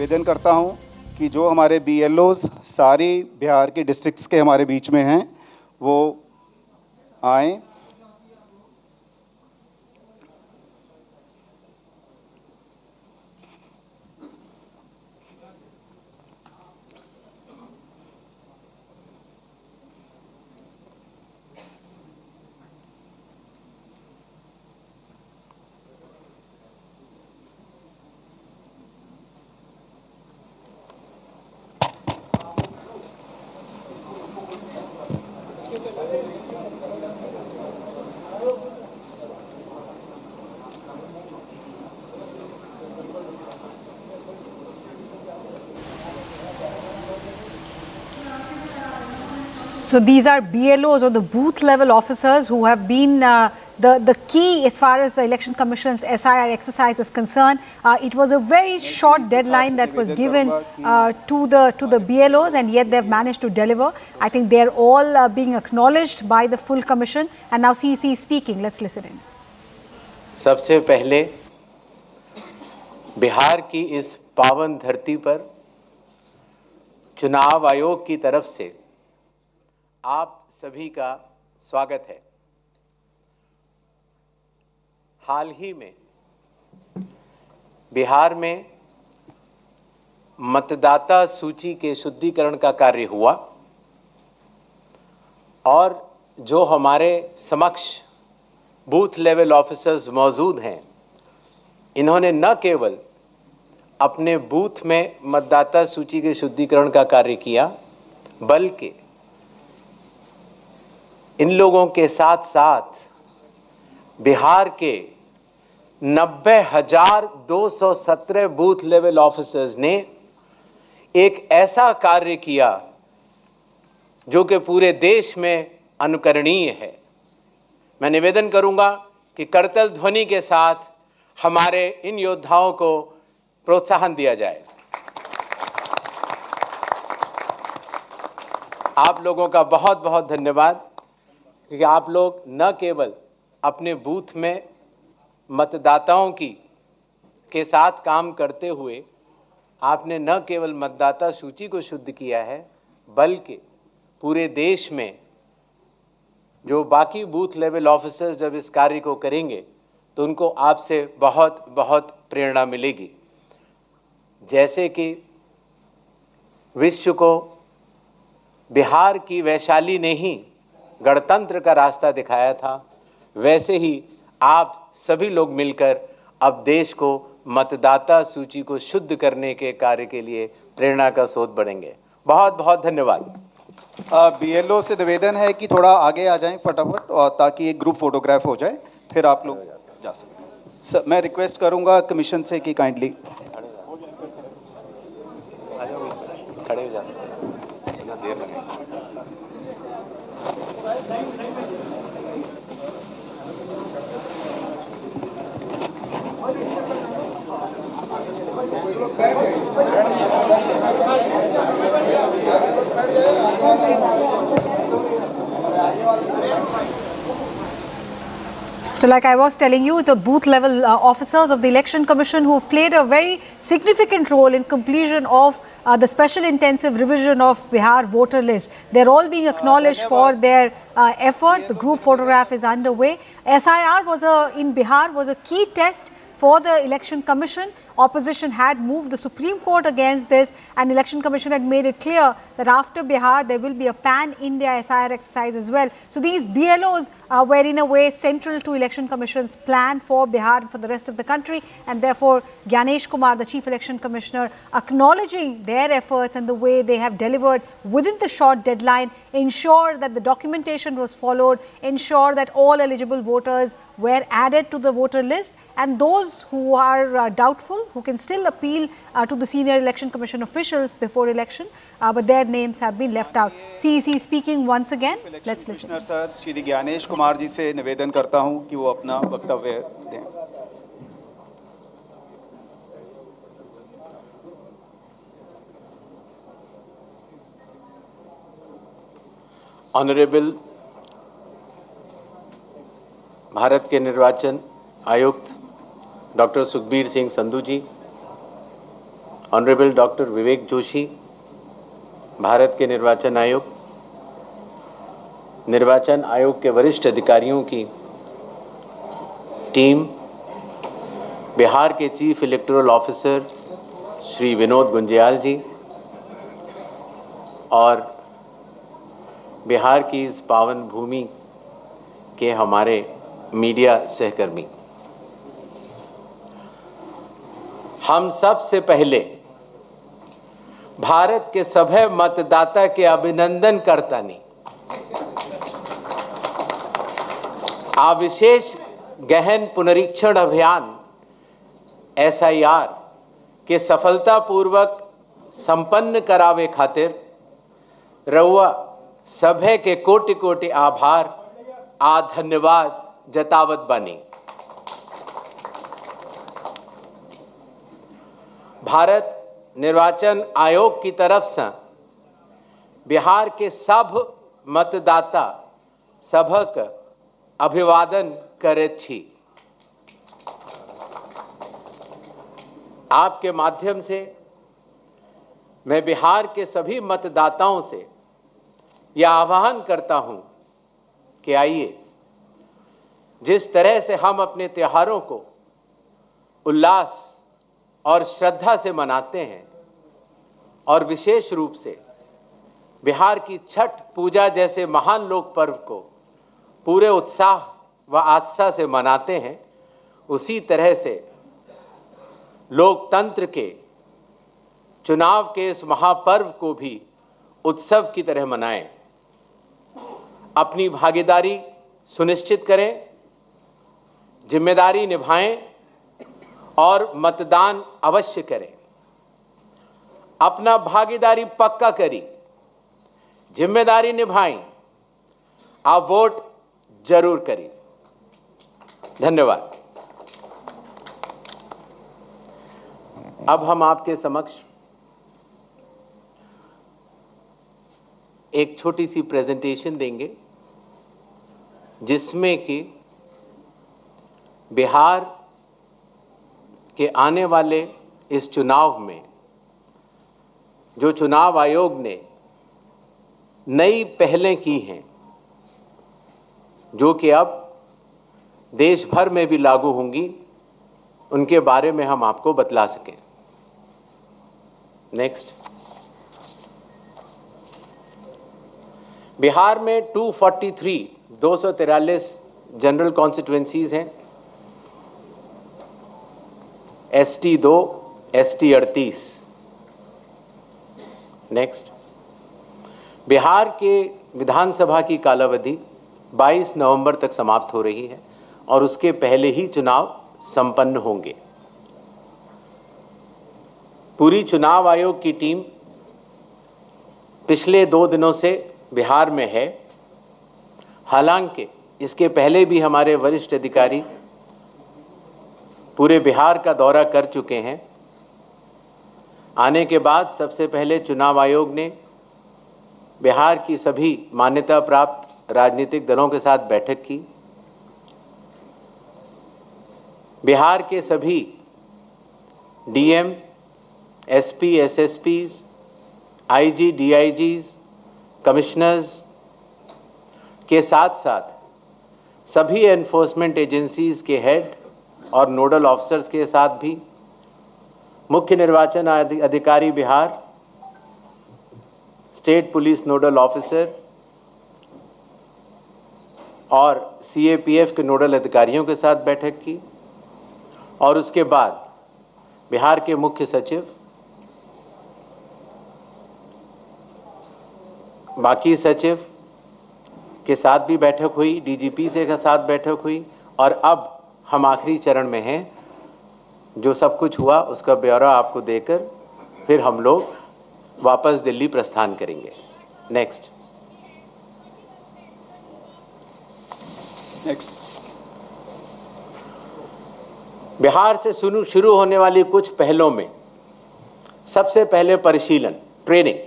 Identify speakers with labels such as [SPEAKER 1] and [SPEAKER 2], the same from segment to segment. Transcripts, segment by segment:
[SPEAKER 1] निवेदन करता हूं कि जो हमारे बीएलओज सारी बिहार के डिस्ट्रिक्ट्स के हमारे बीच में हैं वो आएँ।
[SPEAKER 2] So these are BLOs or the booth level officers who have been the key as far as the Election Commission's SIR exercise is concerned. It was a very short deadline that was given to the BLOs, and yet they've managed to deliver. I think they're all being acknowledged by the full commission, and now CEC is speaking. Let's listen in.
[SPEAKER 3] सबसे पहले बिहार की इस पावन धरती पर चुनाव आयोग की तरफ से आप सभी का स्वागत है। हाल ही में बिहार में मतदाता सूची के शुद्धिकरण का कार्य हुआ और जो हमारे समक्ष बूथ लेवल ऑफिसर्स मौजूद हैं, इन्होंने न केवल अपने बूथ में मतदाता सूची के शुद्धिकरण का कार्य किया, बल्कि इन लोगों के साथ साथ बिहार के 90,217 बूथ लेवल ऑफिसर्स ने एक ऐसा कार्य किया जो कि पूरे देश में अनुकरणीय है। मैं निवेदन करूंगा कि करतल ध्वनि के साथ हमारे इन योद्धाओं को प्रोत्साहन दिया जाए। आप लोगों का बहुत बहुत धन्यवाद, क्योंकि आप लोग न केवल अपने बूथ में मतदाताओं के साथ काम करते हुए आपने न केवल मतदाता सूची को शुद्ध किया है, बल्कि पूरे देश में जो बाकी बूथ लेवल ऑफिसर्स जब इस कार्य को करेंगे तो उनको आपसे बहुत बहुत प्रेरणा मिलेगी। जैसे कि विश्व को बिहार की वैशाली ने ही गणतंत्र का रास्ता दिखाया था, वैसे ही आप सभी लोग मिलकर अब देश को मतदाता सूची को शुद्ध करने के कार्य के लिए प्रेरणा का स्रोत बनेंगे। बहुत बहुत धन्यवाद।
[SPEAKER 1] बीएलओ से निवेदन है कि थोड़ा आगे आ जाएं फटाफट, और ताकि एक ग्रुप फोटोग्राफ हो जाए, फिर आप लोग जा सकते हैं। सर, मैं रिक्वेस्ट करूंगा कमीशन से कि काइंडली
[SPEAKER 3] खड़े हो जाते हैं, देर लगे।
[SPEAKER 2] So like I was telling you, the booth level officers of the Election Commission who have played a very significant role in completion of the special intensive revision of Bihar voter list. They're all being acknowledged for their effort. The group photograph is underway. SIR in Bihar was a key test for the Election Commission. Opposition had moved the Supreme Court against this, and Election Commission had made it clear that after Bihar there will be a pan-India SIR exercise as well. So these BLOs were in a way central to Election Commission's plan for Bihar and for the rest of the country, and therefore Gyanesh Kumar, the Chief Election Commissioner, acknowledging their efforts and the way they have delivered within the short deadline, ensure that the documentation was followed, ensure that all eligible voters were added to the voter list, and those who are doubtful, who can still appeal to the senior election commission officials before election, but their names have been left out. CEC speaking once again. Let's listen.
[SPEAKER 1] Sir, Shri Gyanesh Kumar ji से निवेदन करता हूं कि वो अपना वक्तव्य दें।
[SPEAKER 3] Honourable Bharat के निर्वाचन आयुक्त डॉक्टर सुखबीर सिंह संधू जी, ऑनरेबल डॉक्टर विवेक जोशी, भारत के निर्वाचन आयोग के वरिष्ठ अधिकारियों की टीम, बिहार के chief electoral officer Shri Vinod Gunjiyal ji और बिहार की इस पावन भूमि के हमारे मीडिया सहकर्मी, हम सबसे पहले भारत के सभे मतदाता के अभिनंदन करतानी आ विशेष गहन पुनरीक्षण अभियान SIR के सफलतापूर्वक संपन्न करावे खातिर रउआ सभे के कोटि कोटि आभार आ धन्यवाद जतावत बानी। भारत निर्वाचन आयोग की तरफ से बिहार के सब मतदाता सभक अभिवादन करैत छी। आपके माध्यम से मैं बिहार के सभी मतदाताओं से यह आह्वान करता हूं कि आइए, जिस तरह से हम अपने त्योहारों को उल्लास और श्रद्धा से मनाते हैं और विशेष रूप से बिहार की छठ पूजा जैसे महान लोक पर्व को पूरे उत्साह व आस्था से मनाते हैं, उसी तरह से लोकतंत्र के चुनाव के इस महापर्व को भी उत्सव की तरह मनाएं। अपनी भागीदारी सुनिश्चित करें, जिम्मेदारी निभाएं और मतदान अवश्य करें। अपना भागीदारी पक्का करी, जिम्मेदारी निभाएं, आप वोट जरूर करें। धन्यवाद। अब हम आपके समक्ष एक छोटी सी प्रेजेंटेशन देंगे जिसमें कि बिहार के आने वाले इस चुनाव में जो चुनाव आयोग ने नई पहलें की हैं, जो कि अब देश भर में भी लागू होंगी, उनके बारे में हम आपको बतला सकें। नेक्स्ट। बिहार में 243 जनरल कॉन्स्टिट्यूएंसीज हैं, ST 2, ST 38। नेक्स्ट। बिहार के विधानसभा की कालावधि 22 नवंबर तक समाप्त हो रही है और उसके पहले ही चुनाव संपन्न होंगे। पूरी चुनाव आयोग की टीम पिछले 2 दिनों से बिहार में है। हालांकि इसके पहले भी हमारे वरिष्ठ अधिकारी पूरे बिहार का दौरा कर चुके हैं। आने के बाद सबसे पहले चुनाव आयोग ने बिहार की सभी मान्यता प्राप्त राजनीतिक दलों के साथ बैठक की। बिहार के सभी DM, SP, SSPs, IG, DIGs, commissioners के साथ साथ सभी एनफोर्समेंट एजेंसीज के हेड और नोडल ऑफिसर्स के साथ भी मुख्य निर्वाचन अधिकारी Bihar, state police nodal officer और CAPF के नोडल अधिकारियों के साथ बैठक की और उसके बाद बिहार के मुख्य सचिव, बाकी सचिव के साथ भी बैठक हुई, DGP से के साथ बैठक हुई और अब हम आखिरी चरण में हैं। जो सब कुछ हुआ उसका ब्यौरा आपको देकर फिर हम लोग वापस दिल्ली प्रस्थान करेंगे। नेक्स्ट। बिहार से शुरू होने वाली कुछ पहलों में सबसे पहले परिशीलन, ट्रेनिंग।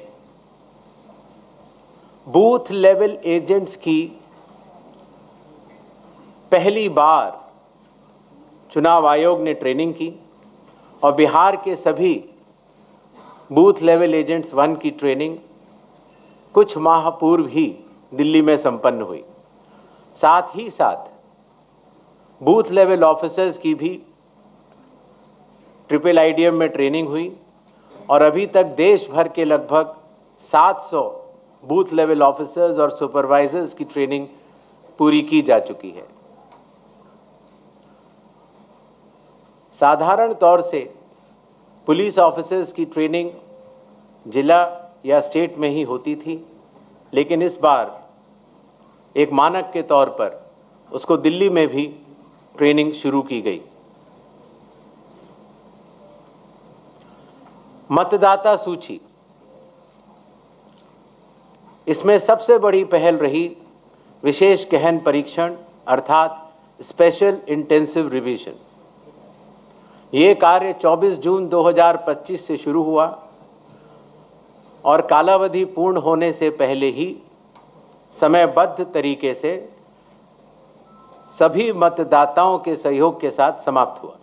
[SPEAKER 3] बूथ लेवल एजेंट्स की पहली बार चुनाव आयोग ने ट्रेनिंग की और बिहार के सभी बूथ लेवल एजेंट्स 1 की ट्रेनिंग कुछ माह पूर्व ही दिल्ली में संपन्न हुई। साथ ही साथ बूथ लेवल ऑफिसर्स की भी ट्रिपल आईडीएम में ट्रेनिंग हुई और अभी तक देश भर के लगभग 700 बूथ लेवल ऑफिसर्स और सुपरवाइजर्स की ट्रेनिंग पूरी की जा चुकी है। साधारण तौर से पुलिस ऑफिसर्स की ट्रेनिंग जिला या स्टेट में ही होती थी, लेकिन इस बार एक मानक के तौर पर उसको दिल्ली में भी ट्रेनिंग शुरू की गई। मतदाता सूची, इसमें सबसे बड़ी पहल रही विशेष गहन परीक्षण अर्थात स्पेशल इंटेंसिव रिवीजन। ये कार्य 24 जून 2025 से शुरू हुआ और कालावधि पूर्ण होने से पहले ही समयबद्ध तरीके से सभी मतदाताओं के सहयोग के साथ समाप्त हुआ।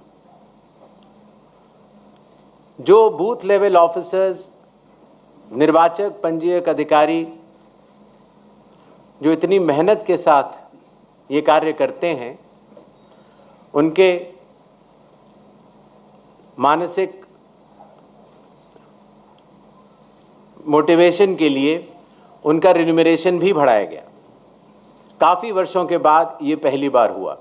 [SPEAKER 3] जो बूथ लेवल ऑफिसर्स, निर्वाचक पंजीयक अधिकारी जो इतनी मेहनत के साथ ये कार्य करते हैं, उनके मानसिक मोटिवेशन के लिए उनका रिन्यूमरेशन भी बढ़ाया गया। काफ़ी वर्षों के बाद ये पहली बार हुआ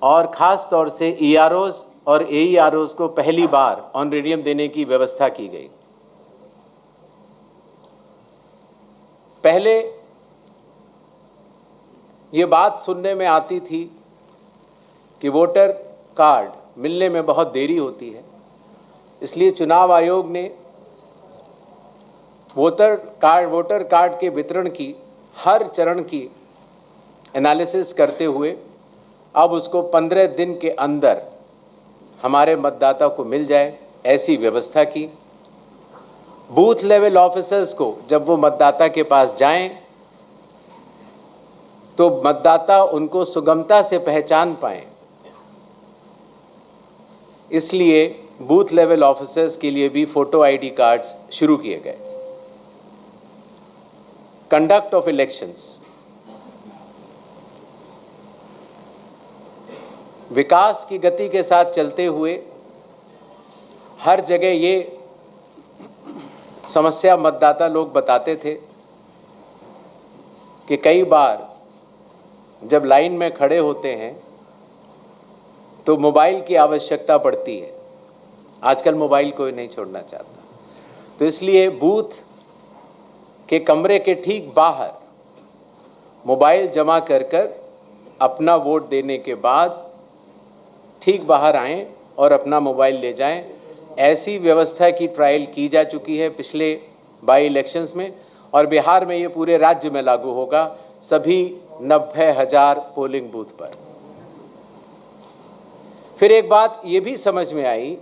[SPEAKER 3] और ख़ास तौर से ईआरओज़ और एईआरओज़ को पहली बार ऑनरेडियम देने की व्यवस्था की गई। पहले ये बात सुनने में आती थी कि वोटर कार्ड मिलने में बहुत देरी होती है, इसलिए चुनाव आयोग ने वोटर कार्ड के वितरण की हर चरण की एनालिसिस करते हुए अब उसको 15 दिन के अंदर हमारे मतदाता को मिल जाए, ऐसी व्यवस्था की। बूथ लेवल ऑफिसर्स को जब वो मतदाता के पास जाएं तो मतदाता उनको सुगमता से पहचान पाएं, इसलिए बूथ लेवल ऑफिसर्स के लिए भी फोटो आईडी कार्ड्स शुरू किए गए। कंडक्ट ऑफ इलेक्शंस, विकास की गति के साथ चलते हुए हर जगह ये समस्या मतदाता लोग बताते थे कि कई बार जब लाइन में खड़े होते हैं तो मोबाइल की आवश्यकता पड़ती है। आजकल मोबाइल कोई नहीं छोड़ना चाहता, तो इसलिए बूथ के कमरे के ठीक बाहर मोबाइल जमा कर अपना वोट देने के बाद ठीक बाहर आएं और अपना मोबाइल ले जाएं। ऐसी व्यवस्था की ट्रायल की जा चुकी है पिछले बाई इलेक्शंस में और बिहार में ये पूरे राज्य में लागू होगा, सभी 90,000 पोलिंग बूथ पर। फिर एक बात ये भी समझ में आई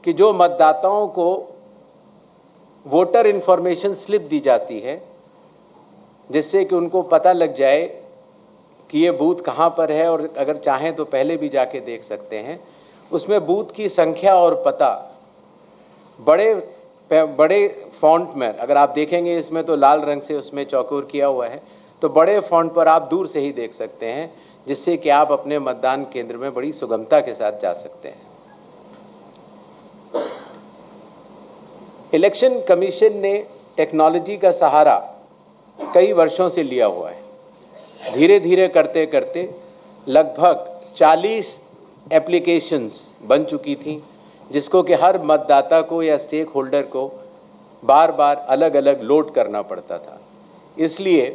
[SPEAKER 3] कि जो मतदाताओं को वोटर इंफॉर्मेशन स्लिप दी जाती है, जिससे कि उनको पता लग जाए कि ये बूथ कहाँ पर है और अगर चाहें तो पहले भी जाके देख सकते हैं, उसमें बूथ की संख्या और पता बड़े फॉन्ट में, अगर आप देखेंगे इसमें तो लाल रंग से उसमें चौकोर किया हुआ है, तो बड़े फॉन्ट पर आप दूर से ही देख सकते हैं, जिससे कि आप अपने मतदान केंद्र में बड़ी सुगमता के साथ जा सकते हैं। इलेक्शन कमीशन ने टेक्नोलॉजी का सहारा कई वर्षों से लिया हुआ है। धीरे धीरे करते करते लगभग 40 एप्लीकेशंस बन चुकी थी, जिसको कि हर मतदाता को या स्टेक होल्डर को बार बार अलग अलग लोड करना पड़ता था। इसलिए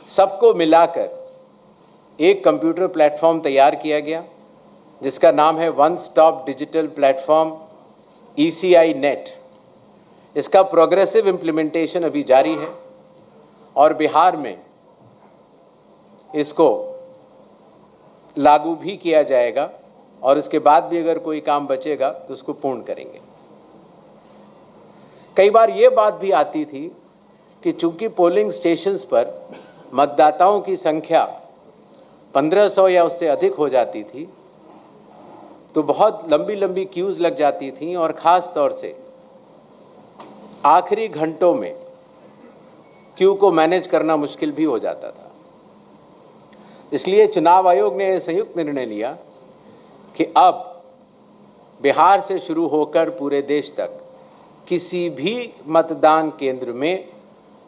[SPEAKER 3] सबको मिलाकर एक कंप्यूटर प्लेटफॉर्म तैयार किया गया, जिसका नाम है one stop digital platform ECI net. इसका प्रोग्रेसिव इम्प्लीमेंटेशन अभी जारी है और बिहार में इसको लागू भी किया जाएगा और इसके बाद भी अगर कोई काम बचेगा तो उसको पूर्ण करेंगे। कई बार ये बात भी आती थी कि चूंकि पोलिंग स्टेशंस पर मतदाताओं की संख्या 1500 या उससे अधिक हो जाती थी, तो बहुत लंबी लंबी क्यूज लग जाती थी और ख़ास तौर से आखिरी घंटों में क्यू को मैनेज करना मुश्किल भी हो जाता था। इसलिए चुनाव आयोग ने संयुक्त निर्णय लिया कि अब बिहार से शुरू होकर पूरे देश तक किसी भी मतदान केंद्र में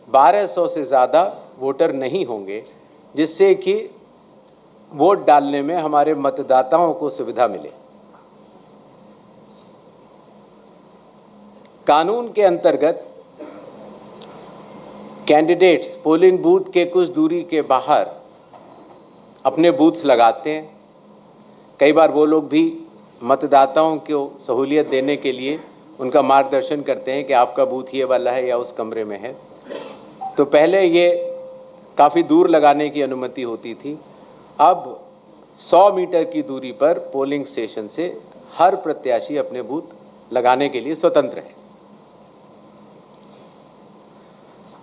[SPEAKER 3] 1200 से ज़्यादा वोटर नहीं होंगे, जिससे कि वोट डालने में हमारे मतदाताओं को सुविधा मिले। कानून के अंतर्गत कैंडिडेट्स पोलिंग बूथ के कुछ दूरी के बाहर अपने बूथ्स लगाते हैं। कई बार वो लोग भी मतदाताओं को सहूलियत देने के लिए उनका मार्गदर्शन करते हैं कि आपका बूथ ये वाला है या उस कमरे में है। तो पहले ये काफ़ी दूर लगाने की अनुमति होती थी, अब 100 मीटर की दूरी पर पोलिंग स्टेशन से हर प्रत्याशी अपने बूथ लगाने के लिए स्वतंत्र है।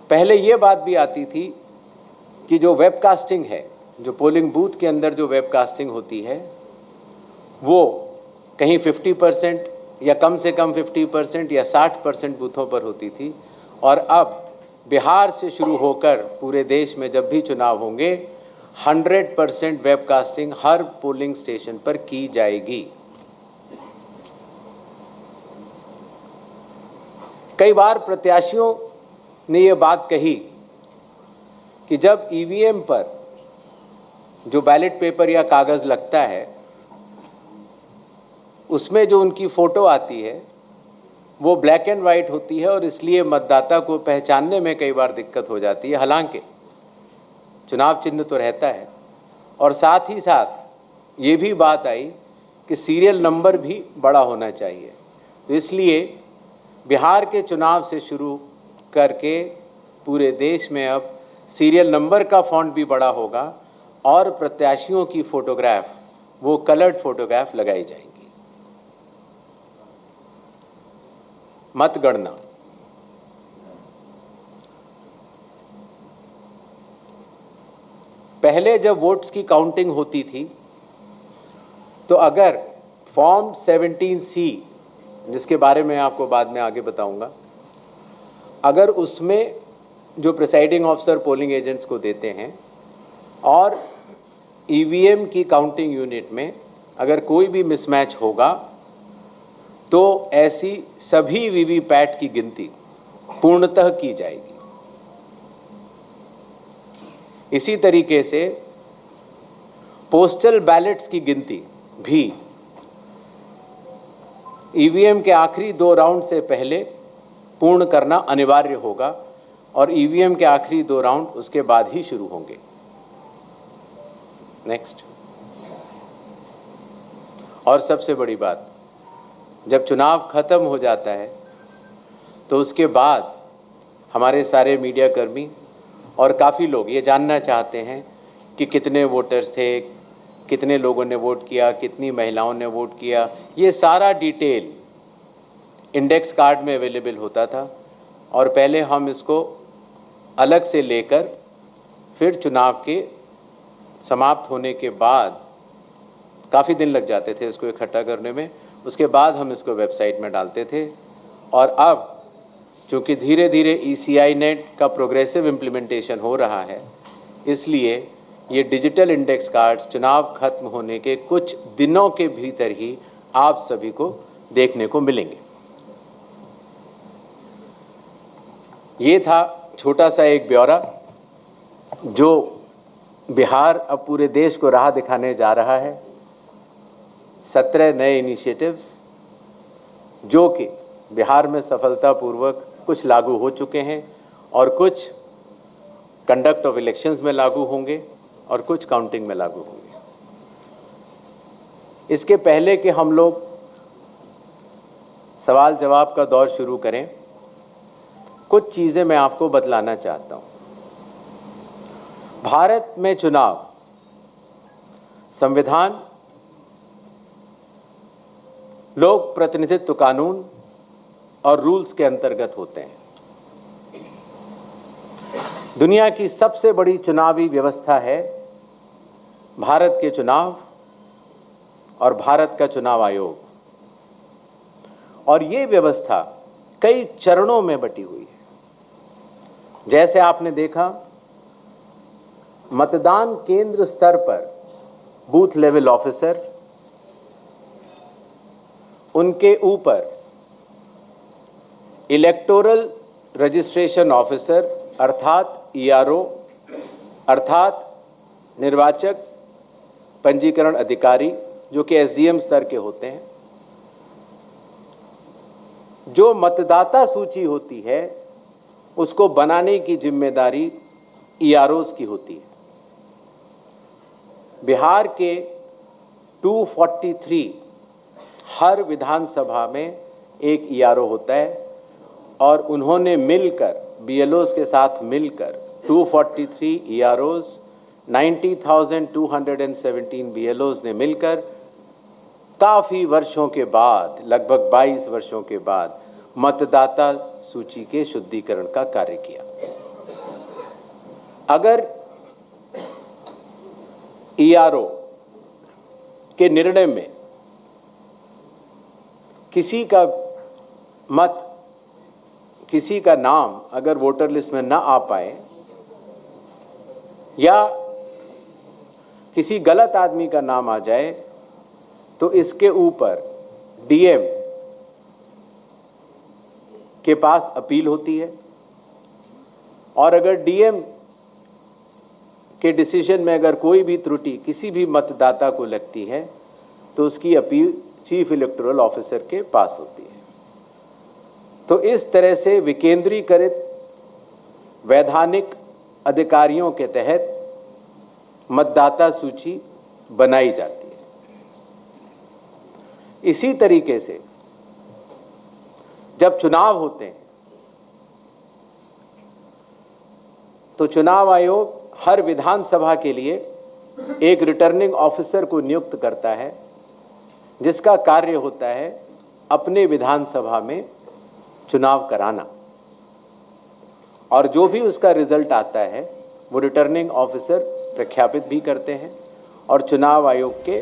[SPEAKER 3] पहले ये बात भी आती थी कि जो वेबकास्टिंग है, जो पोलिंग बूथ के अंदर जो वेबकास्टिंग होती है, वो कहीं 50% या कम से कम 50% या 60% बूथों पर होती थी, और अब बिहार से शुरू होकर पूरे देश में जब भी चुनाव होंगे 100% वेबकास्टिंग हर पोलिंग स्टेशन पर की जाएगी। कई बार प्रत्याशियों ने ये बात कही कि जब ईवीएम पर जो बैलेट पेपर या कागज़ लगता है उसमें जो उनकी फ़ोटो आती है वो ब्लैक एंड वाइट होती है, और इसलिए मतदाता को पहचानने में कई बार दिक्कत हो जाती है। हालांकि चुनाव चिन्ह तो रहता है, और साथ ही साथ ये भी बात आई कि सीरियल नंबर भी बड़ा होना चाहिए। तो इसलिए बिहार के चुनाव से शुरू करके पूरे देश में अब सीरियल नंबर का फॉन्ट भी बड़ा होगा, और प्रत्याशियों की फ़ोटोग्राफ वो कलर्ड फोटोग्राफ लगाई जाएंगी। मतगणना पहले जब वोट्स की काउंटिंग होती थी तो अगर फॉर्म 17C, जिसके बारे में आपको बाद में आगे बताऊंगा, अगर उसमें जो प्रिसाइडिंग ऑफिसर पोलिंग एजेंट्स को देते हैं और ईवीएम की काउंटिंग यूनिट में अगर कोई भी मिसमैच होगा तो ऐसी सभी वीवीपैट की गिनती पूर्णतः की जाएगी। इसी तरीके से पोस्टल बैलेट्स की गिनती भी ईवीएम के आखिरी 2 राउंड से पहले पूर्ण करना अनिवार्य होगा, और ईवीएम के आखिरी 2 राउंड उसके बाद ही शुरू होंगे। नेक्स्ट, और सबसे बड़ी बात, जब चुनाव खत्म हो जाता है तो उसके बाद हमारे सारे मीडिया कर्मी और काफ़ी लोग ये जानना चाहते हैं कि कितने वोटर्स थे, कितने लोगों ने वोट किया, कितनी महिलाओं ने वोट किया। ये सारा डिटेल इंडेक्स कार्ड में अवेलेबल होता था, और पहले हम इसको अलग से लेकर फिर चुनाव के समाप्त होने के बाद काफ़ी दिन लग जाते थे इसको इकट्ठा करने में, उसके बाद हम इसको वेबसाइट में डालते थे। और अब चूँकि धीरे धीरे ECI नेट का प्रोग्रेसिव इम्प्लीमेंटेशन हो रहा है, इसलिए ये डिजिटल इंडेक्स कार्ड्स चुनाव खत्म होने के कुछ दिनों के भीतर ही आप सभी को देखने को मिलेंगे। ये था छोटा सा एक ब्यौरा जो बिहार अब पूरे देश को राह दिखाने जा रहा है। 17 नए इनिशिएटिव्स जो कि बिहार में सफलतापूर्वक कुछ लागू हो चुके हैं, और कुछ कंडक्ट ऑफ इलेक्शंस में लागू होंगे और कुछ काउंटिंग में लागू होंगे। इसके पहले कि हम लोग सवाल जवाब का दौर शुरू करें, कुछ चीज़ें मैं आपको बतलाना चाहता हूं। भारत में चुनाव संविधान, लोक प्रतिनिधित्व कानून और रूल्स के अंतर्गत होते हैं। दुनिया की सबसे बड़ी चुनावी व्यवस्था है भारत के चुनाव, और भारत का चुनाव आयोग, और ये व्यवस्था कई चरणों में बटी हुई है। जैसे आपने देखा, मतदान केंद्र स्तर पर बूथ लेवल ऑफिसर, उनके ऊपर इलेक्टोरल रजिस्ट्रेशन ऑफिसर अर्थात ईआरओ अर्थात निर्वाचक पंजीकरण अधिकारी, जो कि एसडीएम स्तर के होते हैं। जो मतदाता सूची होती है उसको बनाने की जिम्मेदारी ईआरओज की होती है। बिहार के 243 हर विधानसभा में एक ईआरओ होता है और उन्होंने मिलकर बीएलओज के साथ मिलकर 243 ईआरओज 90,217 बीएलओज ने मिलकर काफी वर्षों के बाद, लगभग 22 वर्षों के बाद, मतदाता सूची के शुद्धिकरण का कार्य किया। अगर ईआरओ के निर्णय में किसी का मत, किसी का नाम अगर वोटर लिस्ट में ना आ पाए या किसी गलत आदमी का नाम आ जाए, तो इसके ऊपर डीएम के पास अपील होती है, और अगर डीएम के डिसीजन में अगर कोई भी त्रुटि किसी भी मतदाता को लगती है तो उसकी अपील चीफ इलेक्टोरल ऑफिसर के पास होती है। तो इस तरह से विकेंद्रीकृत वैधानिक अधिकारियों के तहत मतदाता सूची बनाई जाती है। इसी तरीके से जब चुनाव होते हैं तो चुनाव आयोग हर विधानसभा के लिए एक रिटर्निंग ऑफिसर को नियुक्त करता है, जिसका कार्य होता है अपने विधानसभा में चुनाव कराना, और जो भी उसका रिजल्ट आता है वो रिटर्निंग ऑफिसर प्रख्यापित भी करते हैं और चुनाव आयोग के